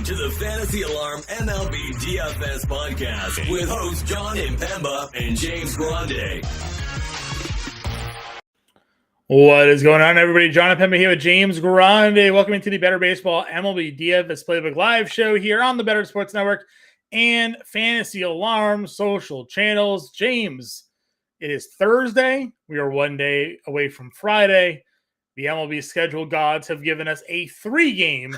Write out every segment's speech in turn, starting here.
to the Fantasy Alarm MLB DFS podcast with hosts Jon Impemba and James Grande. What is going on, everybody? Jon Impemba here with James Grande. Welcome to the Better Baseball MLB DFS Playbook Live show here on the Better Sports Network and Fantasy Alarm social channels. James, it is Thursday. We are one day away from Friday. The MLB schedule gods have given us a 3-game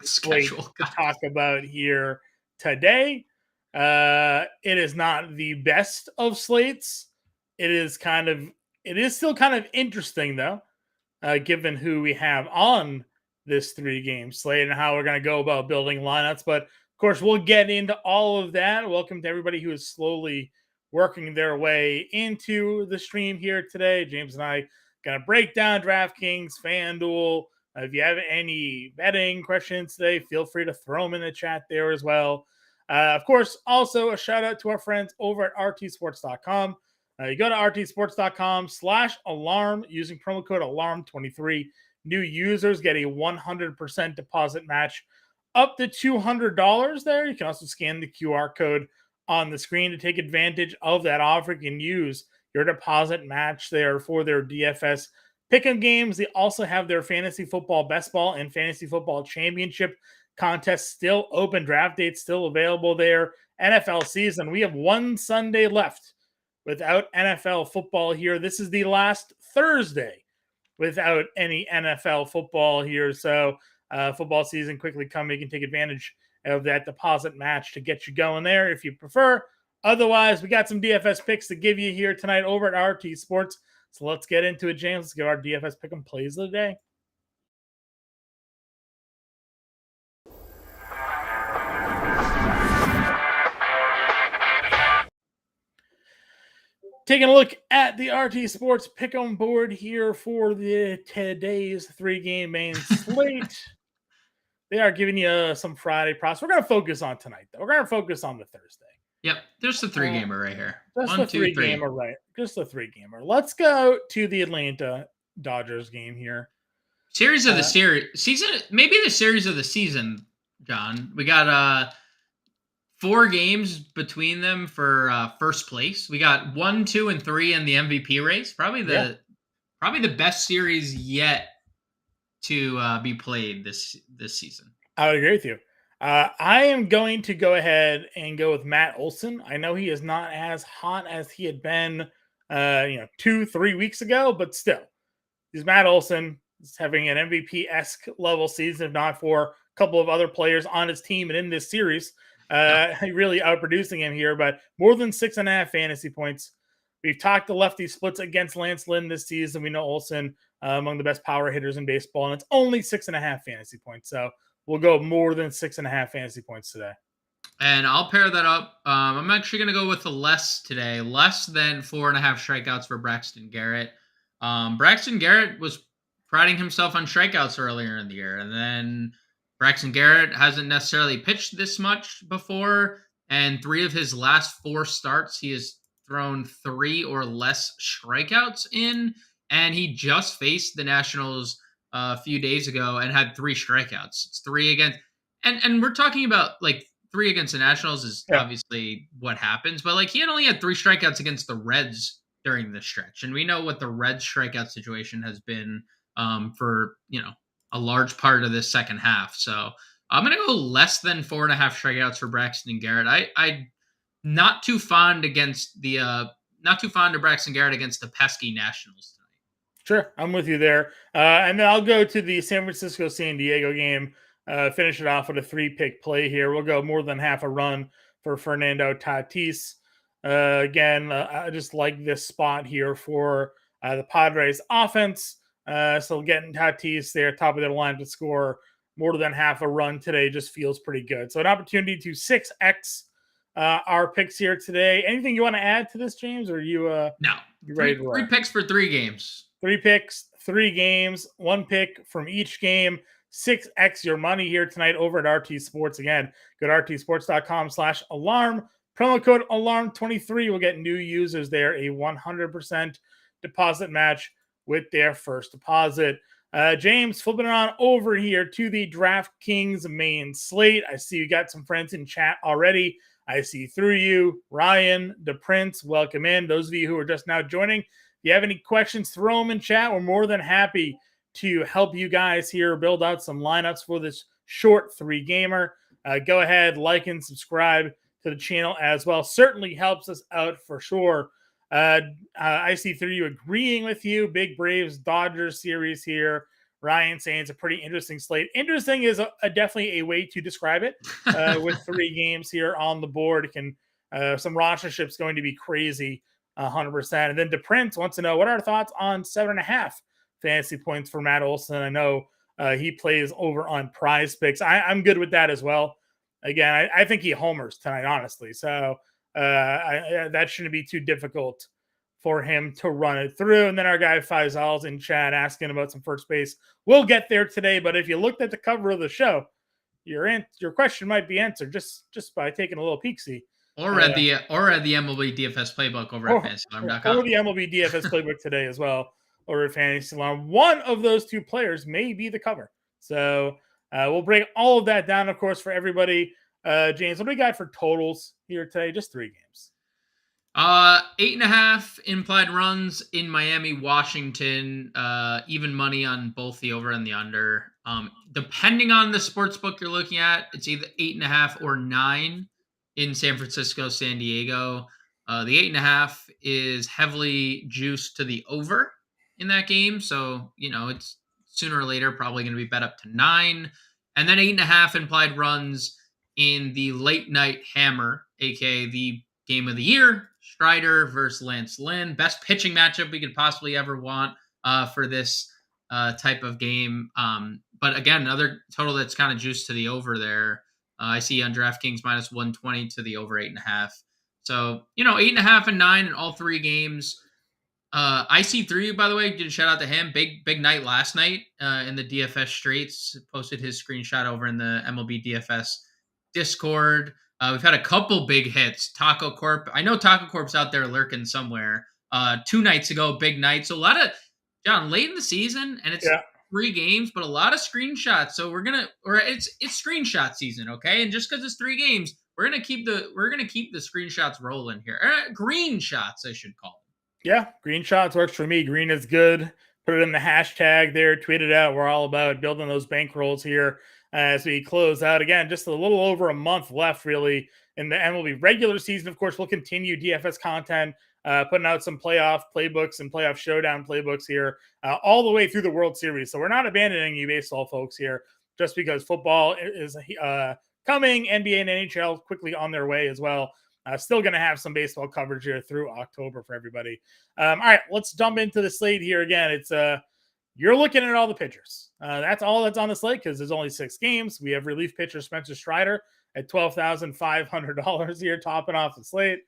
slate to talk about here today. It is not the best of slates. It is still kind of interesting, though, given who we have on this 3-game slate and how we're going to go about building lineups. But, of course, we'll get into all of that. Welcome to everybody who is slowly working their way into the stream here today. James and I going to break down DraftKings, FanDuel. If you have any betting questions today, feel free to throw them in the chat there as well. Of course, also a shout out to our friends over at rtsports.com. You go to rtsports.com/alarm using promo code alarm23. New users get a 100% deposit match up to $200 there. You can also scan the QR code on the screen to take advantage of that offer. You can use your deposit match there for their DFS pick'em games. They also have their fantasy football best ball and fantasy football championship contest still open. Draft dates still available there. NFL season. We have one Sunday left without NFL football here. This is the last Thursday without any NFL football here. So football season quickly coming. You can take advantage of that deposit match to get you going there if you prefer. Otherwise, we got some DFS picks to give you here tonight over at RT Sports. So let's get into it, James. Let's give our DFS pick and plays of the day. Taking a look at the RT Sports pick-em board here for today's 3-game main slate. They are giving you some Friday props. We're going to focus on tonight, though. We're going to focus on the Thursday. Yep, there's the 3-gamer right here. Just the 3-gamer, right? Just the 3-gamer. Let's go to the Atlanta Dodgers game here. Series of the season, maybe the series of the season, John. We got 4 games between them for first place. We got 1, 2, and 3 in the MVP race. Probably the best series yet to be played this season. I would agree with you. I am going to go ahead and go with Matt Olson. I know he is not as hot as he had been 2-3 weeks ago, but still, he's Matt Olson. He's having an MVP-esque level season, if not for a couple of other players on his team and in this series. Really outproducing him here, but more than 6.5 fantasy points. We've talked the lefty splits against Lance Lynn this season. We know Olson among the best power hitters in baseball, and it's only 6.5 fantasy points. So we'll go more than 6.5 fantasy points today. And I'll pair that up. I'm actually going to go with the less today, less than 4.5 strikeouts for Braxton Garrett. Braxton Garrett was priding himself on strikeouts earlier in the year, and then Braxton Garrett hasn't necessarily pitched this much before, and 3 of his last 4 starts, he has thrown 3 or less strikeouts in, and he just faced the Nationals a few days ago and had 3 strikeouts. It's 3 against, and we're talking about like 3 against the Nationals is obviously what happens, but like he had only had 3 strikeouts against the Reds during this stretch, and we know what the Reds strikeout situation has been for a large part of this second half. So I'm going to go less than 4.5 strikeouts for Braxton Garrett. I not too fond of Braxton Garrett against the pesky Nationals tonight. Sure, I'm with you there. And then I'll go to the San Francisco-San Diego game, finish it off with a 3-pick play here. We'll go more than half a run for Fernando Tatis. Again, I just like this spot here for the Padres offense. So getting Tatis there, top of their line to score more than half a run today just feels pretty good. So an opportunity to 6x our picks here today. Anything you want to add to this, James? Or you no? You ready to roll? 3 picks for 3 games. 3 picks, 3 games, 1 pick from each game. 6x your money here tonight over at RT Sports. Again, go to rtsports.com/alarm. Promo code alarm23 will get new users there a 100% deposit match with their first deposit. James, flipping it on over here to the DraftKings main slate. I see you got some friends in chat already. I see through you. Ryan, the Prince, welcome in. Those of you who are just now joining, if you have any questions, throw them in chat. We're more than happy to help you guys here build out some lineups for this short 3-gamer. Go ahead, like and subscribe to the channel as well. Certainly helps us out for sure. I see through you agreeing with you. Big Braves Dodgers series here. Ryan saying it's a pretty interesting slate. Interesting is definitely a way to describe it. With 3 games here on the board, some rostership's going to be crazy, 100%. And then DePrince wants to know what are our thoughts on 7.5 fantasy points for Matt Olson. I know he plays over on PrizePicks. I'm good with that as well. Again, I think he homers tonight, honestly. So that shouldn't be too difficult for him to run it through. And then our guy Faisal's in chat asking about some first base. We'll get there today, but if you looked at the cover of the show, your question might be answered just by taking a little peek-see. Or read the MLB DFS playbook over at FantasyAlarm.com. Or the MLB DFS playbook today as well over at Fantasy Alarm. One of those 2 players may be the cover. So we'll break all of that down, of course, for everybody. James, what do we got for totals here today? Just 3 games. 8.5 implied runs in Miami, Washington. Even money on both the over and the under. Depending on the sports book you're looking at, it's either 8.5 or 9 in San Francisco, San Diego. The 8.5 is heavily juiced to the over in that game. So, it's sooner or later probably going to be bet up to 9. And then 8.5 implied runs in the late night hammer, aka the game of the year, Strider versus Lance Lynn. Best pitching matchup we could possibly ever want for this type of game. But again, another total that's kind of juiced to the over there. I see on DraftKings minus 120 to the over 8.5. So, 8.5 and 9 in all 3 games. IC3, by the way, did a shout out to him. Big night last night in the DFS streets. Posted his screenshot over in the MLB DFS Discord. We've had a couple big hits. Taco Corp. I know Taco Corp's out there lurking somewhere. 2 nights ago, big night. So a lot of, John, late in the season, and it's 3 games, but a lot of screenshots. So it's screenshot season, okay? And just because it's 3 games, we're gonna keep the screenshots rolling here. Green shots, I should call them. Yeah, green shots works for me. Green is good. Put it in the hashtag there. Tweet it out. We're all about building those bankrolls here as we close out. Again, just a little over a month left, really, in the MLB regular season. Of course, we'll continue DFS content, putting out some playoff playbooks and playoff showdown playbooks here all the way through the World Series. So we're not abandoning you baseball folks here just because football is coming. NBA and NHL quickly on their way as well. Still going to have some baseball coverage here through October for everybody. All right, let's jump into the slate here again. It's you're looking at all the pitchers. That's all that's on the slate because there's only 6 games. We have relief pitcher Spencer Strider at $12,500 here, topping off the slate.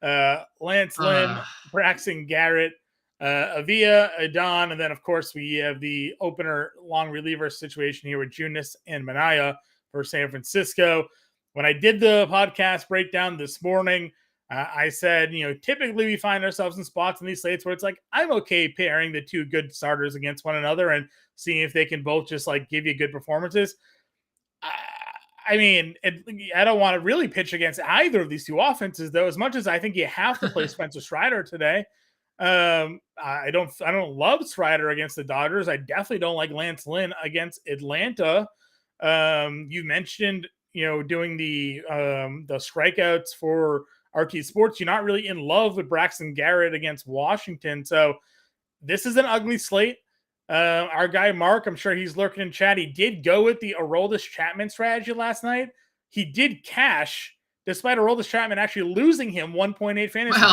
Lance Lynn, Braxton Garrett, Avila, Adon, and then of course we have the opener long reliever situation here with Junis and Manaya for San Francisco. When I did the podcast breakdown this morning, I said, typically we find ourselves in spots in these slates where it's like, I'm okay pairing the 2 good starters against one another and seeing if they can both just like give you good performances. I mean, I don't want to really pitch against either of these 2 offenses, though, as much as I think you have to play Spencer Strider today. I don't love Strider against the Dodgers. I definitely don't like Lance Lynn against Atlanta. You mentioned, doing the strikeouts for RT Sports. You're not really in love with Braxton Garrett against Washington. So this is an ugly slate. Our guy Mark, I'm sure he's lurking in chat. He did go with the Aroldis Chapman strategy last night. He did cash, despite Aroldis Chapman actually losing him 1.8 fantasy. The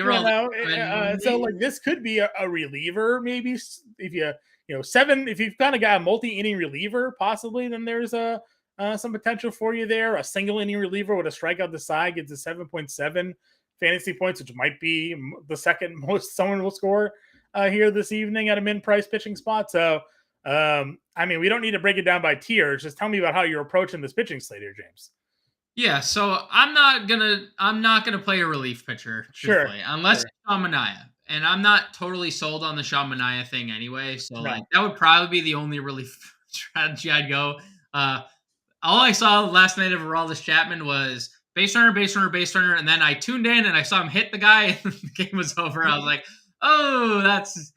Aroldis. So like this could be a reliever, maybe if if you've kind of got a multi-inning reliever, possibly, then there's some potential for you there. A single inning reliever with a strikeout the side gets a 7.7 fantasy points, which might be the second most someone will score here this evening at a min-price pitching spot. So, we don't need to break it down by tiers. Just tell me about how you're approaching this pitching slate here, James. Yeah, so I'm not gonna play a relief pitcher, sure, unless it's Manaya. And I'm not totally sold on the Sean Mania thing anyway. So No. like that would probably be the only relief strategy I'd go. All I saw last night of Aroldis Chapman was base runner, base runner, base runner, and then I tuned in and I saw him hit the guy, and the game was over. I was like, "Oh, that's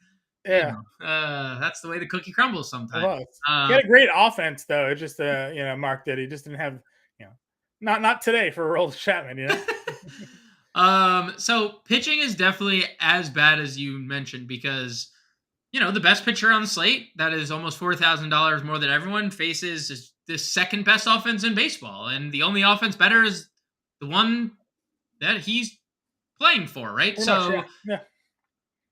Yeah. that's the way the cookie crumbles sometimes." It was. He had a great offense, though. It just, Mark did. He just didn't have, not today for Aroldis Chapman. So pitching is definitely as bad as you mentioned because the best pitcher on the slate that is almost $4,000 more than everyone faces the second best offense in baseball, and the only offense better is the one that he's playing for, right? Pretty So much, yeah.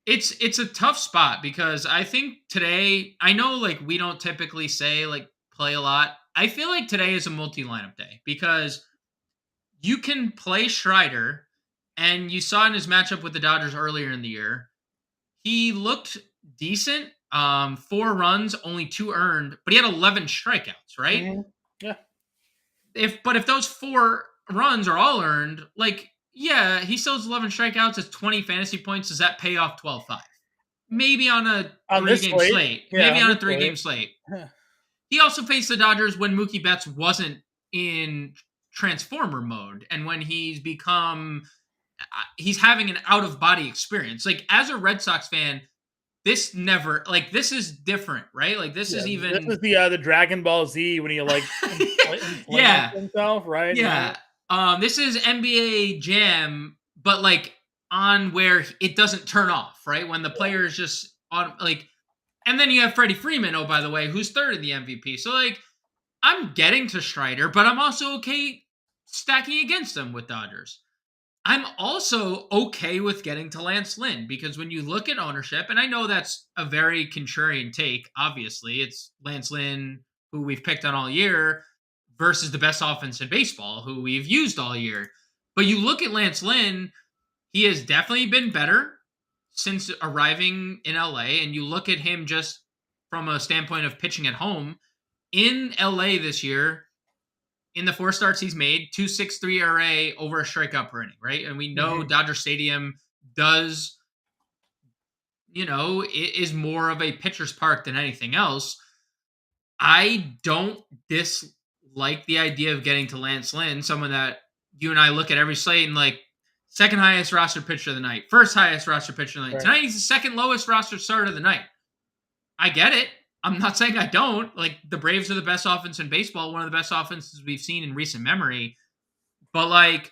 it's a tough spot because I think today, I know like we don't typically say like play a lot. I feel like today is a multi-lineup day because you can play Strider, and you saw in his matchup with the Dodgers earlier in the year, he looked decent. 4 runs, only 2 earned, but he had 11 strikeouts, right? Mm-hmm. Yeah. If those 4 runs are all earned, like, yeah, he still has 11 strikeouts, it's 20 fantasy points. Does that pay off 12-5? Maybe on a 3-game slate. Yeah, maybe on a 3-game slate. He also faced the Dodgers when Mookie Betts wasn't in transformer mode, and when he's having an out of body experience. Like as a Red Sox fan, this is different, right? Like this is the Dragon Ball Z when he yeah, himself, right? Yeah. This is NBA Jam, but like on where it doesn't turn off, right? When the player is just on and then you have Freddie Freeman, oh by the way, who's third in the MVP. So like I'm getting to Strider, but I'm also okay stacking against him with Dodgers. I'm also okay with getting to Lance Lynn because when you look at ownership, and I know that's a very contrarian take, obviously, it's Lance Lynn, who we've picked on all year, versus the best offense in baseball, who we've used all year. But you look at Lance Lynn, he has definitely been better since arriving in LA, and you look at him just from a standpoint of pitching at home. In LA this year, in the 4 starts he's made, 2.63 ERA over a strikeout per inning, right? And we know Dodger Stadium is more of a pitcher's park than anything else. I don't dislike the idea of getting to Lance Lynn, someone that you and I look at every slate and like second highest roster pitcher of the night, first highest roster pitcher of the night. Right. Tonight he's the second lowest roster starter of the night. I get it. I'm not saying I don't. Like, the Braves are the best offense in baseball, one of the best offenses we've seen in recent memory. But, like,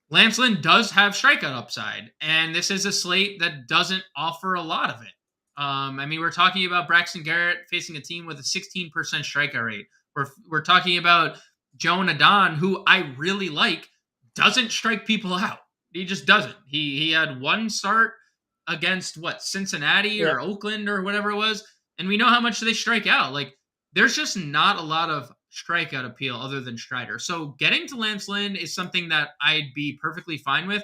Lance Lynn does have strikeout upside, and this is a slate that doesn't offer a lot of it. We're talking about Braxton Garrett facing a team with a 16% strikeout rate. We're talking about Joan Adon, who I really like, doesn't strike people out. He just doesn't. He had one start against, Cincinnati or Oakland or whatever it was, and we know how much they strike out. Like, there's just not a lot of strikeout appeal other than Strider. So getting to Lance Lynn is something that I'd be perfectly fine with.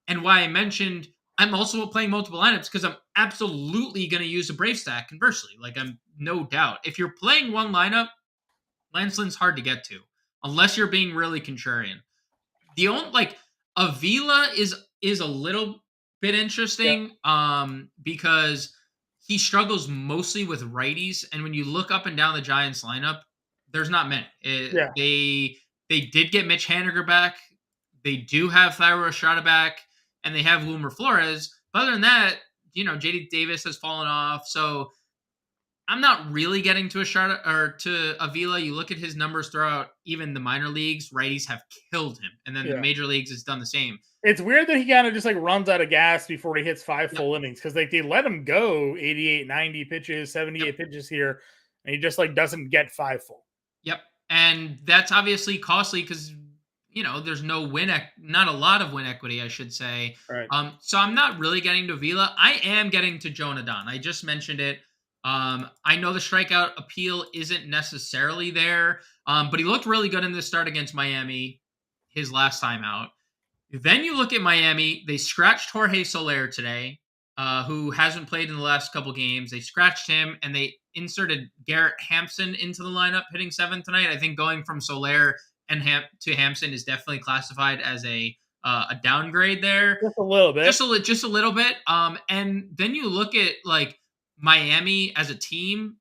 And why I mentioned I'm also playing multiple lineups because I'm absolutely going to use a Brave stack conversely. Like, I'm no doubt. If you're playing one lineup, Lance Lynn's hard to get to unless you're being really contrarian. The only, Avila is a little bit interesting because he struggles mostly with righties, and when you look up and down the Giants lineup, there's not many. They did get Mitch Haniger back. They do have Thairo Estrada back, and they have Wilmer Flores. But other than that, JD Davis has fallen off. So I'm not really getting to Estrada or to Avila. You look at his numbers throughout even the minor leagues, righties have killed him, and then the major leagues has done the same. It's weird that he kind of just runs out of gas before he hits 5 full innings because they let him go 88, 90 pitches, 78 pitches here, and he just doesn't get 5 full. Yep, and that's obviously costly because there's not a lot of win equity, I should say. Right. So I'm not really getting to Avila. I am getting to Joan Adon. I just mentioned it. I know the strikeout appeal isn't necessarily there, but he looked really good in this start against Miami, his last time out. Then you look at Miami. They scratched Jorge Soler today, who hasn't played in the last couple games. They scratched him, and they inserted Garrett Hampson into the lineup, hitting 7th tonight. I think going from Soler to Hampson is definitely classified as a a downgrade there. Just a little bit. Just a little bit. And then you look at like Miami as a team.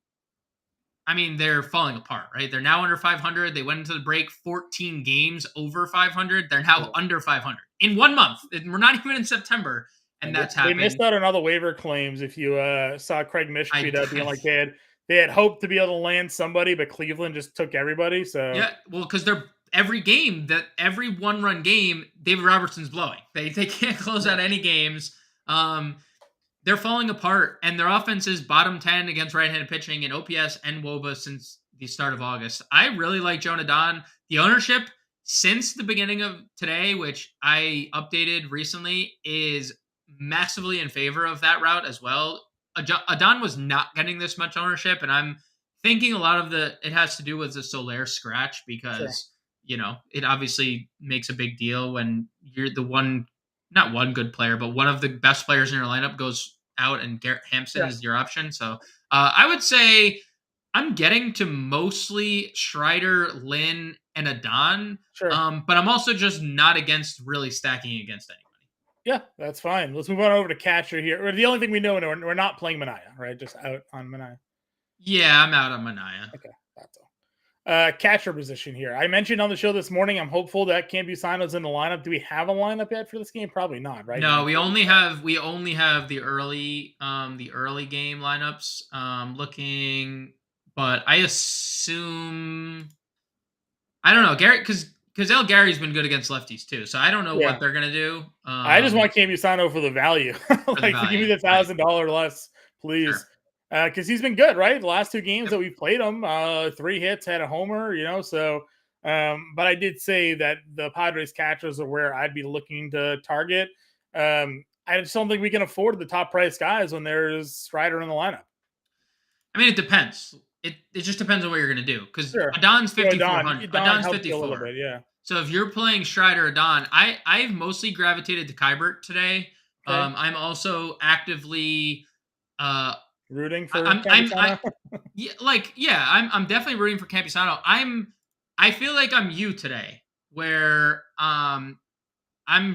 I mean, they're falling apart, right? They're now under 500. They went into the break 14 games over 500. They're now under 500 in 1 month. We're not even in September, and that's happened. They missed out on all the waiver claims. If you saw Craig Mish tweet out being like they had hoped to be able to land somebody, but Cleveland just took everybody. So yeah, well, because they're every 1-run game, David Robertson's blowing. They can't close out any games. They're falling apart, and their offense is bottom 10 against right-handed pitching in OPS and WOBA since the start of August. I really like Jonah Don. The ownership since the beginning of today, which I updated recently, is massively in favor of that route as well. Adon was not getting this much ownership, and I'm thinking a lot of it has to do with the Soler scratch because, it obviously makes a big deal when you're not one good player, but one of the best players in your lineup goes out and Garrett Hampson is your option. So I would say I'm getting to mostly Strider, Lynn, and Adon. Sure. But I'm also just not against really stacking against anybody. Yeah, that's fine. Let's move on over to catcher here. The only thing we know, we're not playing Manaea, right? Just out on Manaea. Yeah, I'm out on Manaea. Okay, that's all. Catcher position here. I mentioned on the show this morning, I'm hopeful that Campusano's in the lineup. Do we have a lineup yet for this game? Probably not, right? No, we only have the early game lineups looking, but I assume I don't know, Garrett, because El Gary's been good against lefties too, so I don't know what they're gonna do. I just want Campusano for the value. Give me the $1,000 less, please. Sure. Because he's been good, right? The last 2 games that we've played him, 3 hits, had a homer, so but I did say that the Padres catchers are where I'd be looking to target. I just don't think we can afford the top price guys when there's Strider in the lineup. I mean, it depends. It just depends on what you're going to do. Because Adon's 5,400. Adon's 54. Yeah. So if you're playing Strider, Adon, I've mostly gravitated to Kybert today. Okay. I'm also actively rooting for Campusano. I'm definitely rooting for Campusano. I feel like I'm you today, where I'm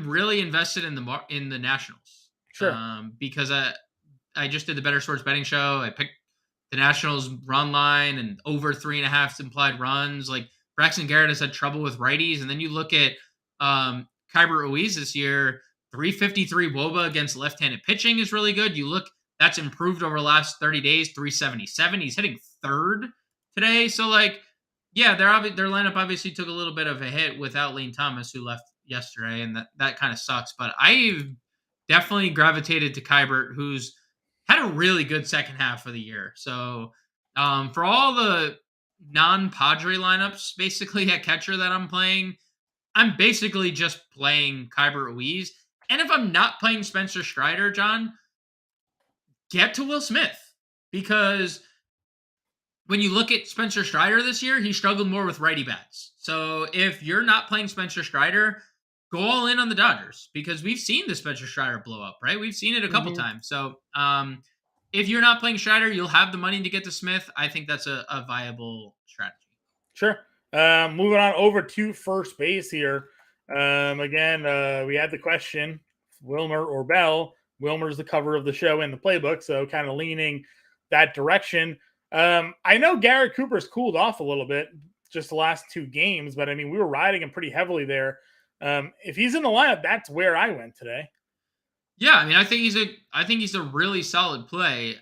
really invested in the Nationals. Sure. Because I just did the Better Sports Betting Show. I picked the Nationals run line and over 3.5 implied runs. Like Braxton Garrett has had trouble with righties, and then you look at Kyber Ruiz this year, 353 WOBA against left-handed pitching is really good. You look. That's improved over the last 30 days, 377. He's hitting third today. So, their lineup obviously took a little bit of a hit without Lane Thomas, who left yesterday, and that kind of sucks. But I've definitely gravitated to Kybert, who's had a really good second half of the year. So, for all the non-Padre lineups, basically at catcher that I'm playing, I'm basically just playing Kybert Ruiz. And if I'm not playing Spencer Strider, John, get to Will Smith, because when you look at Spencer Strider this year, he struggled more with righty bats. So if you're not playing Spencer Strider, go all in on the Dodgers, because we've seen the Spencer Strider blow up, right? We've seen it a couple times. So if you're not playing Strider, you'll have the money to get to Smith. I think that's a viable strategy. Sure. Moving on over to first base here. Again, we had the question, Wilmer or Bell. Wilmer's the cover of the show in the playbook, so kind of leaning that direction. I know Garrett Cooper's cooled off a little bit just the last 2 games, but I mean, we were riding him pretty heavily there. If he's in the lineup, that's where I went today. Yeah, I mean, I think he's a really solid play.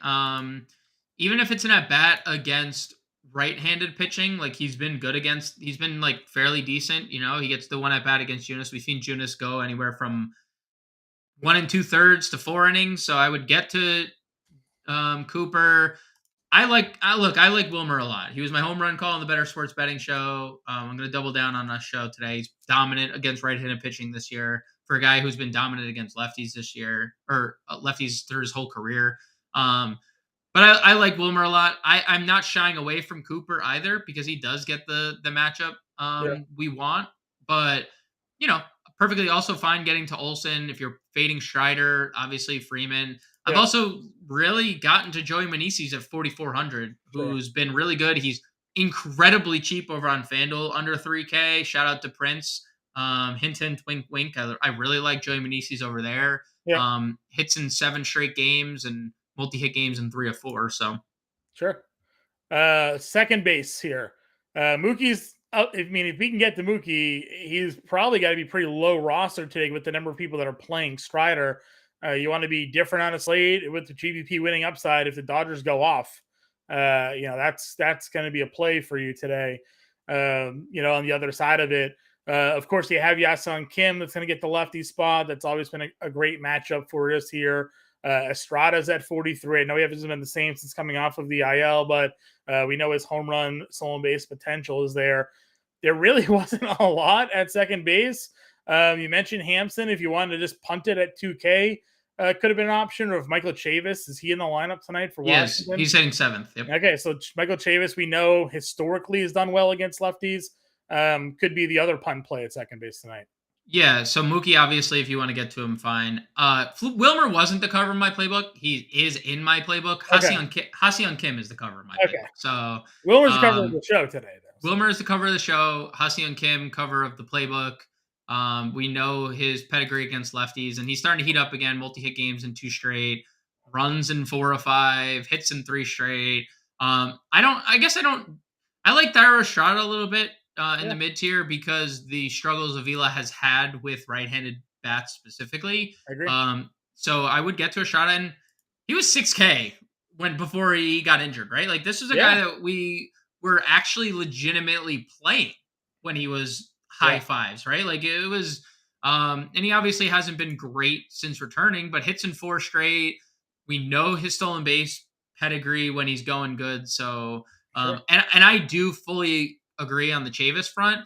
Even if it's an at bat against right-handed pitching, like he's been fairly decent. He gets the one at bat against Junis. We've seen Junis go anywhere from 1 2/3 to 4 innings. So I would get to Cooper. I like Wilmer a lot. He was my home run call on the Better Sports Betting Show. I'm going to double down on that show today. He's dominant against right-handed pitching this year for a guy who's been dominant against lefties this year, or lefties through his whole career. But I like Wilmer a lot. I'm not shying away from Cooper either, because he does get the matchup we want. But, perfectly also fine getting to Olsen. If you're fading Strider, obviously Freeman. I've also really gotten to Joey Meneses at 4,400, who's been really good. He's incredibly cheap over on FanDuel, under $3K. Shout out to Prince. Hint, hint, wink, wink. I really like Joey Meneses over there. Yeah. Hits in 7 straight games and multi-hit games in 3 or 4. So Sure. Second base here. Mookie's out. I mean, if we can get to Mookie, he's probably got to be pretty low roster today with the number of people that are playing Strider. You want to be different on a slate with the GPP winning upside. If the Dodgers go off, that's going to be a play for you today. On the other side of it, of course, you have Ya-Sun Kim that's going to get the lefty spot. That's always been a great matchup for us here. Estrada's at 43. I know he hasn't been the same since coming off of the IL, but we know his home run, stolen base potential is there. There really wasn't a lot at second base. You mentioned Hampson. If you wanted to just punt it at 2K, could have been an option. Or if Michael Chavis, is he in the lineup tonight for Washington? Yes, he's hitting 7th. Yep. Okay, so Michael Chavis, we know historically has done well against lefties. Could be the other punt play at second base tonight. Yeah, so Mookie, obviously, if you want to get to him, fine. Wilmer wasn't the cover of my playbook. He is in my playbook. Ha-Seong Kim is the cover of my playbook. So Wilmer's the cover of the show today, though. So. Wilmer is the cover of the show. Ha-Seong Kim, cover of the playbook. We know his pedigree against lefties, and he's starting to heat up again. Multi-hit games in 2 straight, runs in 4 or 5, hits in 3 straight. I like Thairo Estrada a little bit. In the mid tier because the struggles Avila has had with right-handed bats specifically. I agree. So I would get to Estrada, and he was 6K before he got injured, right? Like this was a guy that we were actually legitimately playing when he was high 5s, right? Like it was, and he obviously hasn't been great since returning, but hits in 4 straight. We know his stolen base pedigree when he's going good. So, and I do fully agree on the Chavis front,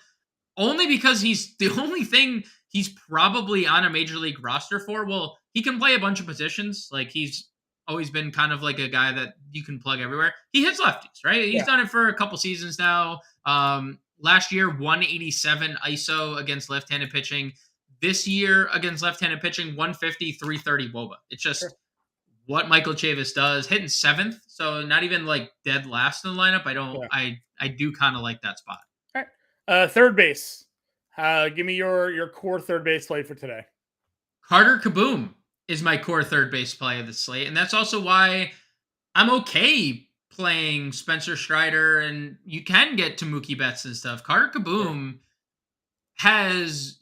only because he's the only thing he's probably on a major league roster for. Well, he can play a bunch of positions. Like he's always been kind of like a guy that you can plug everywhere. He hits lefties, right? He's done it for a couple seasons now. Last year, 187 ISO against left-handed pitching. This year against left-handed pitching, 150, 330 WOBA. It's just what Michael Chavis does, hitting 7th. So not even like dead last in the lineup. I do kind of like that spot. All right. Third base. Give me your core third base play for today. Carter Kaboom is my core third base play of the slate. And that's also why I'm okay playing Spencer Strider, and you can get to Mookie Betts and stuff. Carter Kaboom has,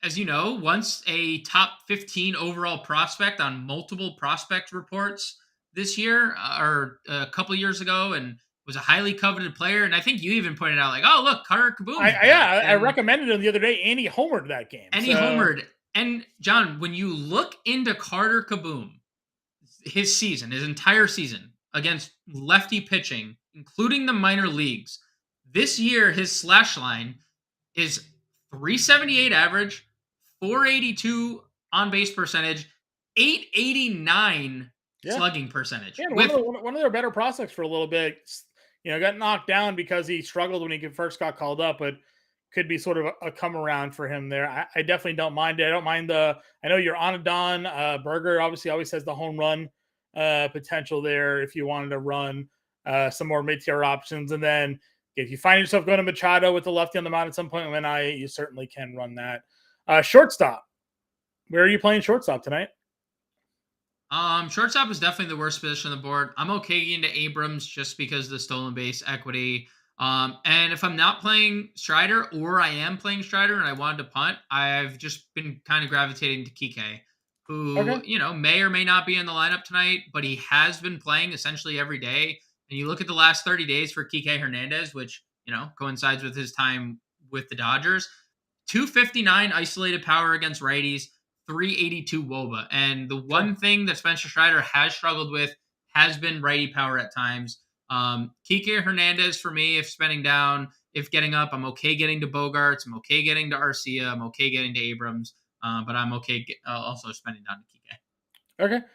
as you know, once a top 15 overall prospect on multiple prospect reports this year or a couple years ago, and was a highly coveted player. And I think you even pointed out like, oh, look, Carter Kaboom. I recommended him the other day, and he homered that game. And he homered. And John, when you look into Carter Kaboom, his entire season against lefty pitching, including the minor leagues, this year his slash line is 378 average, 482 on base percentage, 889 slugging percentage. Yeah, one of their better prospects for a little bit. Got knocked down because he struggled when he first got called up, but could be sort of a come around for him there. I definitely don't mind it. I don't mind I know you're on a Don Berger obviously always has the home run potential there if you wanted to run some more mid-tier options. And then if you find yourself going to Machado with the lefty on the mound at some point, you certainly can run that. Shortstop. Where are you playing shortstop tonight? Shortstop is definitely the worst position on the board. I'm okay into Abrams just because of the stolen base equity. And if I'm not playing Strider or I am playing Strider and I wanted to punt, I've just been kind of gravitating to Kike, who, may or may not be in the lineup tonight, but he has been playing essentially every day. And you look at the last 30 days for Kike Hernandez, which, coincides with his time with the Dodgers, 259 isolated power against righties, 382 WOBA. And the one thing that Spencer Strider has struggled with has been righty power at times. Kike Hernandez for me, if spending down, if getting up, I'm okay getting to Bogarts. I'm okay getting to Arcia. I'm okay getting to Abrams. But I'm okay also spending down to Kike. Okay.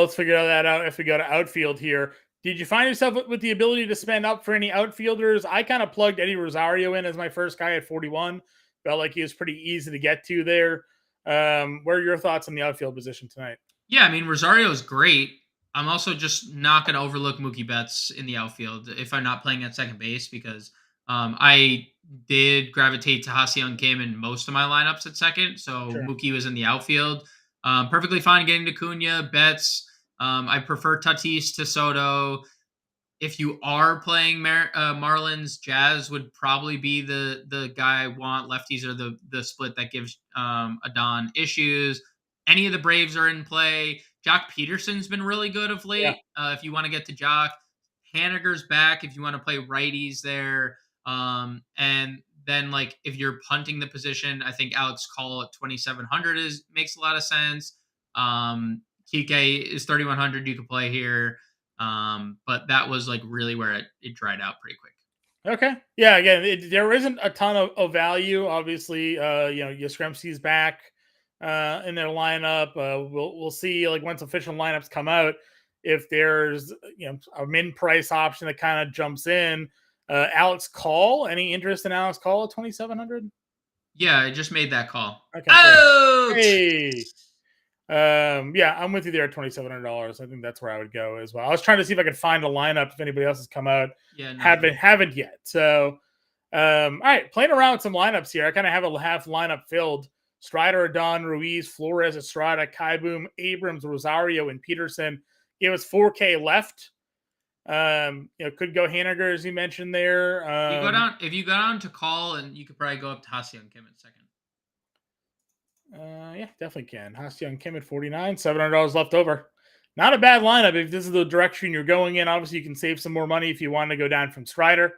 Let's figure that out if we go to outfield here. Did you find yourself with the ability to spend up for any outfielders? I kind of plugged Eddie Rosario in as my first guy at 41. Felt like he was pretty easy to get to there. What are your thoughts on the outfield position tonight? Yeah, I mean, Rosario is great. I'm also just not going to overlook Mookie Betts in the outfield if I'm not playing at second base because I did gravitate to Ha-Seong Kim in most of my lineups at second, so Sure. Mookie was in the outfield. Perfectly fine getting to Cunha, Betts. I prefer Tatis to Soto. If you are playing Marlins, Jazz would probably be the guy I want. Lefties are the split that gives Adon issues. Any of the Braves are in play. Jock Peterson's been really good of Yeah. late. If you want to get to Jock, Haniger's back. If you want to play righties there, and then like if you're punting the position, I think Alex Call at 2,700 makes a lot of sense. TK is 3,100. You could play here. But that was like really where it dried out pretty quick. Okay. Yeah. Again, there isn't a ton of value. Obviously, Yastrzemski's back in their lineup. We'll see like once official lineups come out if there's a min price option that kind of jumps in. Alex Call. Any interest in Alex Call at 2,700? Yeah, I just made that call. Okay. Oh, Hey. Yeah, I'm with you there at $2,700. I think that's where I would go as well. I was trying to see if I could find a lineup if anybody else has come out. yeah, Haven't yet. So, all right, playing around with some lineups here. I kind of have a half lineup filled. Strider, Don, Ruiz, Flores, Estrada, Kaiboom, Abrams, Rosario, and Peterson. Gave us 4K left. Could go Haniger as you mentioned there. if you go down to call, and you could probably go up to Ha-Seong Kim in second. Yeah, definitely can. Ha-Seong Kim at 49, $700 left over. Not a bad lineup if this is the direction you're going in. Obviously, you can save some more money if you want to go down from Strider,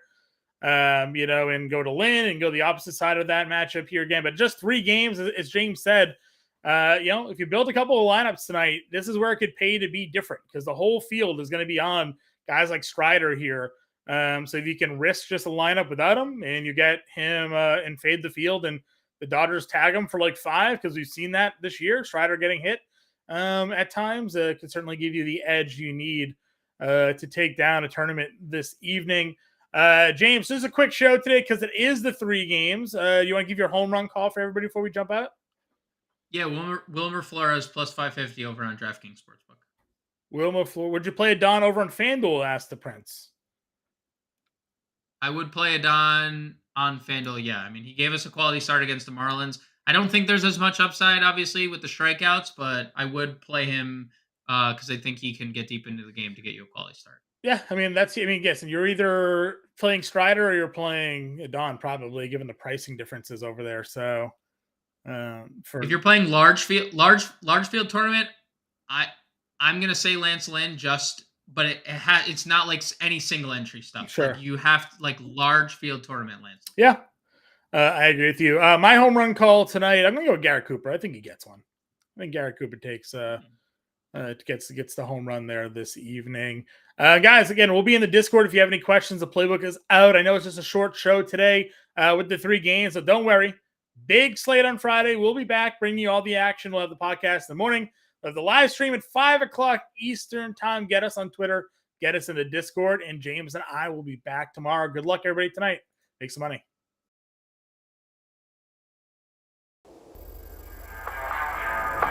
and go to Lynn and go the opposite side of that matchup here again. But just 3 games, as James said, if you build a couple of lineups tonight, this is where it could pay to be different because the whole field is going to be on guys like Strider here. So if you can risk just a lineup without him and you get him and fade the field and the Dodgers tag him for like 5 because we've seen that this year. Strider getting hit at times can certainly give you the edge you need to take down a tournament this evening. James, this is a quick show today because it is the 3 games. You want to give your home run call for everybody before we jump out? Yeah, Wilmer Flores plus 550 over on DraftKings Sportsbook. Wilmer Flores. Would you play a Don over on FanDuel? Asked the Prince. I would play Adon on FanDuel, yeah. I mean, he gave us a quality start against the Marlins. I don't think there's as much upside, obviously, with the strikeouts, but I would play him because I think he can get deep into the game to get you a quality start. Yeah, I mean, guessing you're either playing Strider or you're playing Adon, probably, given the pricing differences over there. So, if you're playing large field tournament, I'm gonna say Lance Lynn but it's not like any single entry stuff. Sure. Like you have like large field tournament Lance. Yeah, I agree with you. My home run call tonight, I'm gonna go with Garrett Cooper. I think he gets one. I think Garrett Cooper takes gets the home run there this evening. Guys, again, we'll be in the Discord if you have any questions. The playbook is out. I know it's just a short show today with the 3 games, so don't worry. Big slate on Friday. We'll be back bringing you all the action. We'll have the podcast in the morning. We'll have the live stream at 5 o'clock Eastern time. Get us on Twitter. Get us in the Discord. And James and I will be back tomorrow. Good luck, everybody, tonight. Make some money.